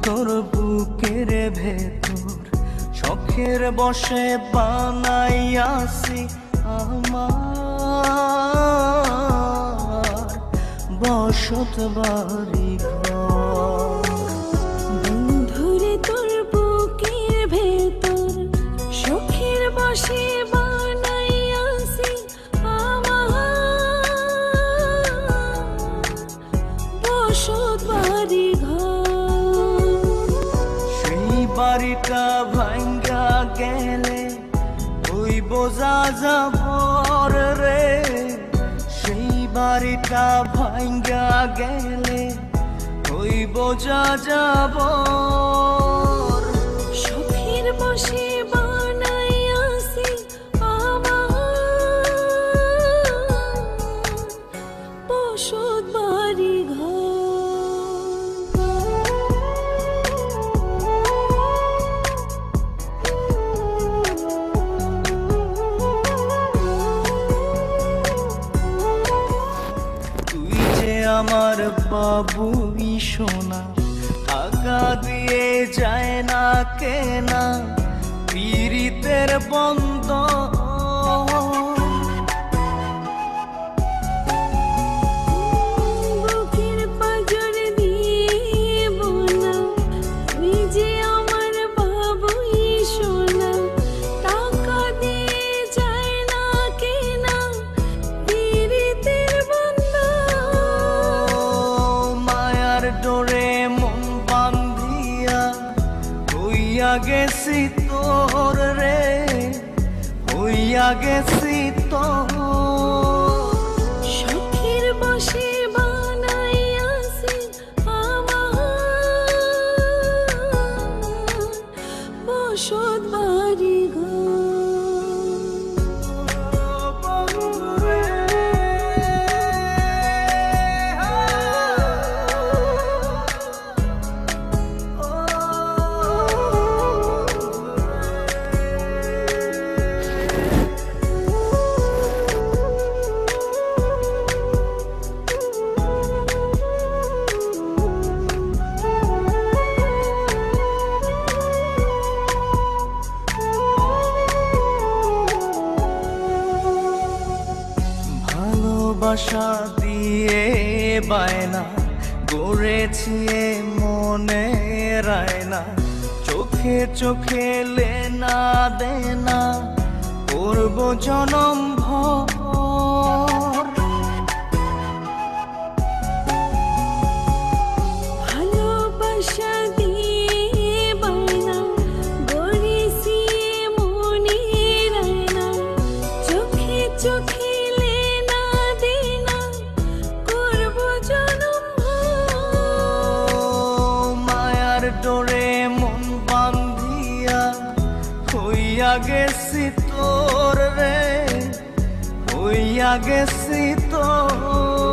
তোর বুকের ভেতর শখের বসে বানাইয়াছি আমার বসত বাড়ি ঘর। বন্ধুরে তোর বুকের ভেতর শখের বসে বানাইয়াছি আমার বসত বাড়ি ঘর। সেই বাড়িটা ভাঙ্গা গেলে ওই বোঝা যাবর রে, সেই বাড়িটা ভাঙ্গা গেলে ওই বোঝা যাবর। শখের বসে বানাইয়াছি আমার বসত বাড়ি ঘর। আমার বাবুই সোনা টাকা দিয়ে যায় না কেনা পীড়িতের বন্ধ। বুকের পাঁজর দিয়ে বোনা তুই যে আমার বাবুই সোনা, টাকা দিয়ে যায় না কেনা পীড়িতের ডোরে মন বান্ধিয়া হইয়া গেছি তোর রে, হইয়া গেছি তোর। শখের বসে বানাইয়াছি আমার বসত বাড়ি ঘর। ভালোবাসা দিয়ে বায়না গড়েছি মনে রায়না, চোখে চোখে লেনা দেনা করব জনম ভর। ভালোবাসা দিয়ে বায়না গড়েছি মনে রায়না, চোখে চোখে ডোরে মন বান্ধিয়া হইয়া গেছি তোর রে, হইয়া গেছি তোর।